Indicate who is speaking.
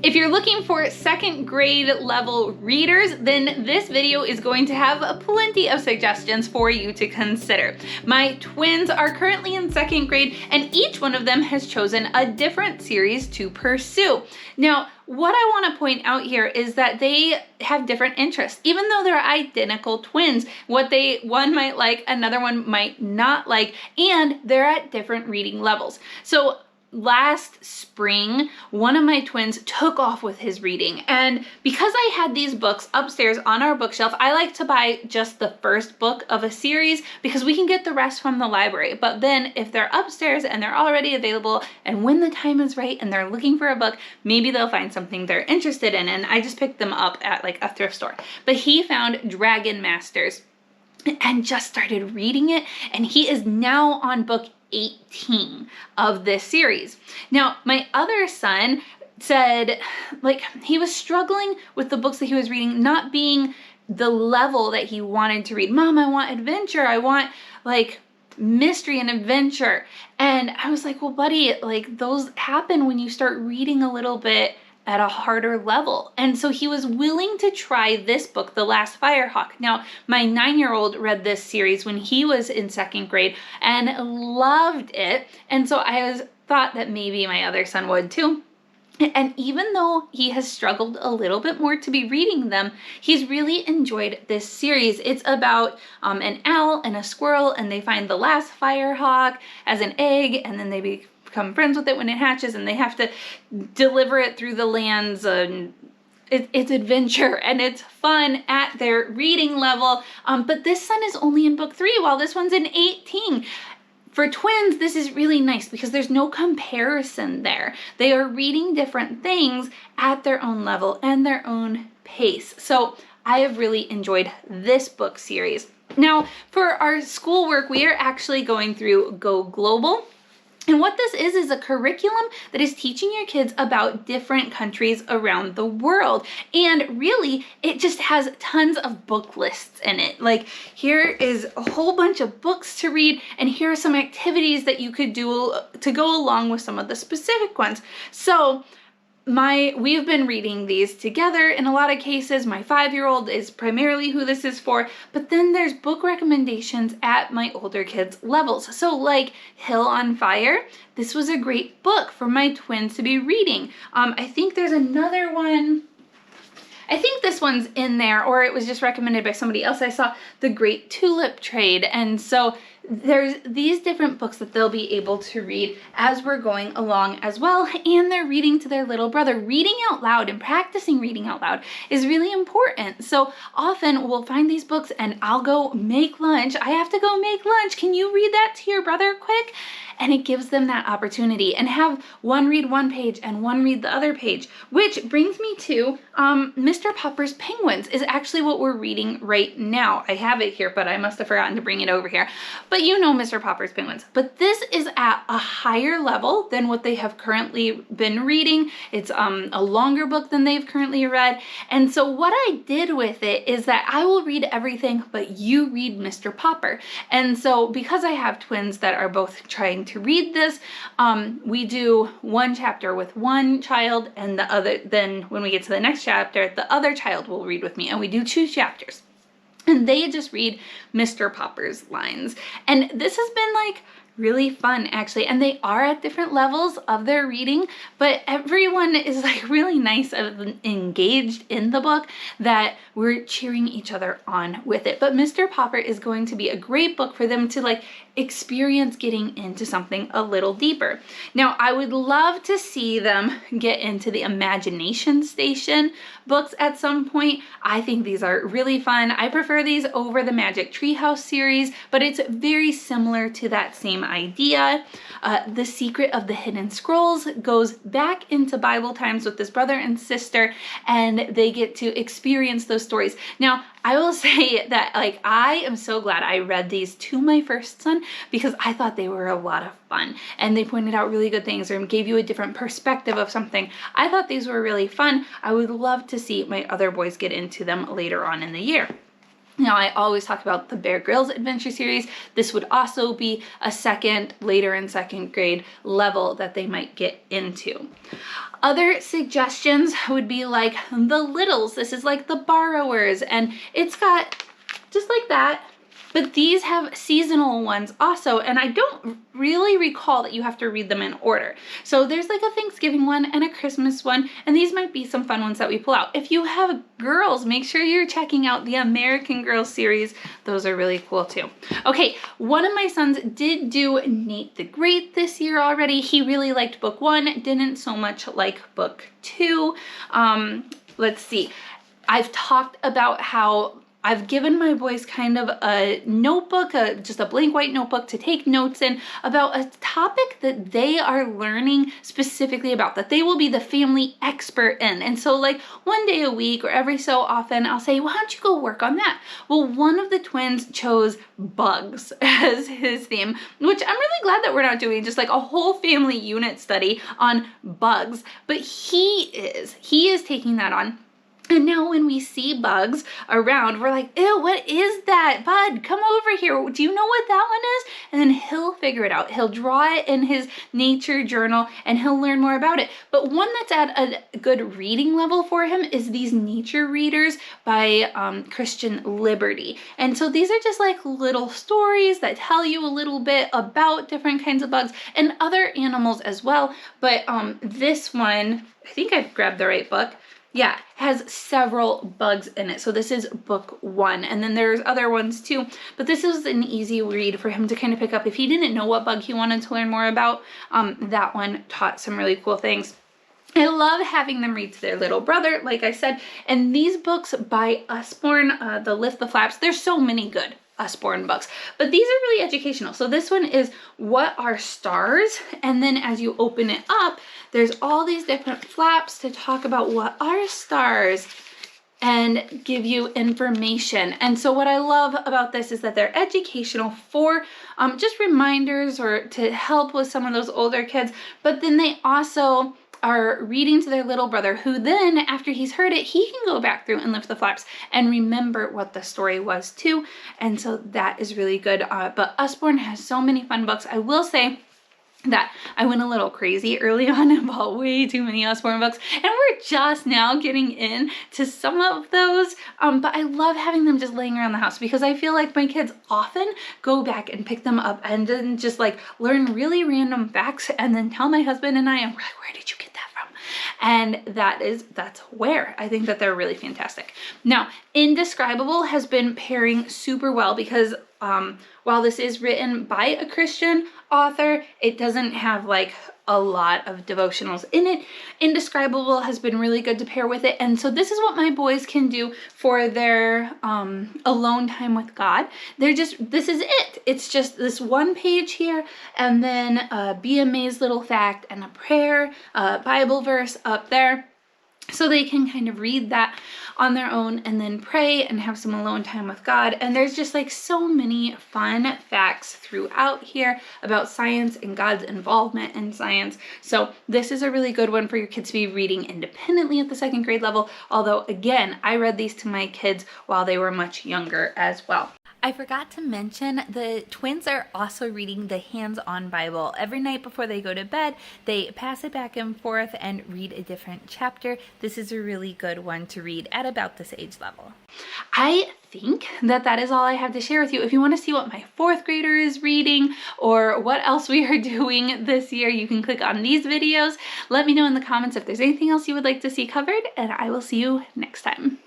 Speaker 1: If you're looking for second grade level readers, then this video is going to have plenty of suggestions for you to consider. My twins are currently in second grade, and each one of them has chosen a different series to pursue. Now, what I want to point out here is that they have different interests. Even though they're identical twins, one might like, another one might not like, and they're at different reading levels. So last spring, one of my twins took off with his reading, and because I had these books upstairs on our bookshelf, I like to buy just the first book of a series because we can get the rest from the library. But then if they're upstairs and they're already available, and when the time is right and they're looking for a book, maybe they'll find something they're interested in, and I just picked them up at like a thrift store. But he found Dragon Masters and just started reading it, and he is now on book 18 of this series. Now, my other son said, like, he was struggling with the books that he was reading not being the level that he wanted to read. Mom, I want adventure. I want like mystery and adventure. And I was like, well, buddy, like those happen when you start reading a little bit at a harder level. And so he was willing to try this book, The Last Firehawk. Now, my 9-year-old read this series when he was in second grade and loved it. And so I thought that maybe my other son would too. And even though he has struggled a little bit more to be reading them, he's really enjoyed this series. It's about an owl and a squirrel, and they find the last firehawk as an egg, and then they become friends with it when it hatches, and they have to deliver it through the lands, and it's adventure and it's fun at their reading level. But this son is only in book 3 while this one's in 18. For twins, this is really nice because there's no comparison there. They are reading different things at their own level and their own pace. So I have really enjoyed this book series. Now, for our schoolwork, we are actually going through Go Global. And what this is a curriculum that is teaching your kids about different countries around the world. And really, it just has tons of book lists in it. Like, here is a whole bunch of books to read, and here are some activities that you could do to go along with some of the specific ones. So we've been reading these together in a lot of cases. My 5-year-old is primarily who this is for, but then there's book recommendations at my older kids' levels. So like Hill on Fire, this was a great book for my twins to be reading. I think there's another one. I think this one's in there, or it was just recommended by somebody else. I saw The Great Tulip Trade. And so there's these different books that they'll be able to read as we're going along as well. And they're reading to their little brother. Reading out loud and practicing reading out loud is really important. So often we'll find these books and I'll go make lunch. I have to go make lunch. Can you read that to your brother quick? And it gives them that opportunity, and have one read one page and one read the other page, which brings me to Mr. Popper's Penguins is actually what we're reading right now. I have it here, but I must have forgotten to bring it over here. But you know Mr. Popper's Penguins. But this is at a higher level than what they have currently been reading. It's a longer book than they've currently read. And so what I did with it is that I will read everything, but you read Mr. Popper. And so because I have twins that are both trying to read this, we do one chapter with one child, and then when we get to the next chapter, the other child will read with me, and we do 2 chapters. And they just read Mr. Popper's lines. And this has been like really fun actually, and they are at different levels of their reading, but everyone is like really nice and engaged in the book that we're cheering each other on with it. But Mr. Popper is going to be a great book for them to like experience getting into something a little deeper. Now, I would love to see them get into the Imagination Station books at some point. I think these are really fun. I prefer these over the Magic Treehouse series, but it's very similar to that same idea. The Secret of the Hidden Scrolls goes back into Bible times with this brother and sister, and they get to experience those stories. Now, I will say that like I am so glad I read these to my first son because I thought they were a lot of fun, and they pointed out really good things or gave you a different perspective of something. I thought these were really fun. I would love to see my other boys get into them later on in the year. Now, I always talk about the Bear Grylls Adventure Series. This would also be a later in second grade level that they might get into. Other suggestions would be like the Littles. This is like the Borrowers, and it's got just like that. But these have seasonal ones also, and I don't really recall that you have to read them in order. So there's like a Thanksgiving one and a Christmas one, and these might be some fun ones that we pull out. If you have girls, make sure you're checking out the American Girls series. Those are really cool too. Okay, one of my sons did do Nate the Great this year already. He really liked book 1, didn't so much like book 2. Let's see. I've talked about how I've given my boys kind of a notebook, just a blank white notebook to take notes in about a topic that they are learning specifically about, that they will be the family expert in. And so like one day a week or every so often, I'll say, why don't you go work on that? Well, one of the twins chose bugs as his theme, which I'm really glad that we're not doing just like a whole family unit study on bugs, but he is taking that on. And now when we see bugs around, we're like, ew, what is that? Bud, come over here. Do you know what that one is? And then he'll figure it out. He'll draw it in his nature journal and he'll learn more about it. But one that's at a good reading level for him is these nature readers by Christian Liberty. And so these are just like little stories that tell you a little bit about different kinds of bugs and other animals as well. But this one, I think I grabbed the right book. Yeah, has several bugs in it. So this is book 1, and then there's other ones too, but this is an easy read for him to kind of pick up. If he didn't know what bug he wanted to learn more about, that one taught some really cool things. I love having them read to their little brother, like I said, and these books by Usborne, the Lift the Flaps, there's so many good Usborne books, but these are really educational. So this one is What Are Stars? And then as you open it up, there's all these different flaps to talk about what are stars and give you information. And so what I love about this is that they're educational for just reminders or to help with some of those older kids, but then they also are reading to their little brother, who then, after he's heard it, he can go back through and lift the flaps and remember what the story was too. And so that is really good. But Usborne has so many fun books. I will say that I went a little crazy early on and bought way too many Usborne books, and we're just now getting in to some of those, but I love having them just laying around the house because I feel like my kids often go back and pick them up and then just like learn really random facts and then tell my husband and I, and we're like, where did you get that from? And that's where I think that they're really fantastic. Now, Indescribable has been pairing super well because while this is written by a Christian author, it doesn't have like a lot of devotionals in it. Indescribable has been really good to pair with it. And so this is what my boys can do for their alone time with God. This is it. It's just this one page here and then Be Amazed little fact and a prayer, Bible verse up there. So they can kind of read that on their own and then pray and have some alone time with God. And there's just like so many fun facts throughout here about science and God's involvement in science. So this is a really good one for your kids to be reading independently at the second grade level. Although again, I read these to my kids while they were much younger as well. I forgot to mention the twins are also reading the Hands-On Bible. Every night before they go to bed, they pass it back and forth and read a different chapter. This is a really good one to read at about this age level. I think that is all I have to share with you. If you want to see what my 4th grader is reading or what else we are doing this year, you can click on these videos. Let me know in the comments if there's anything else you would like to see covered, and I will see you next time.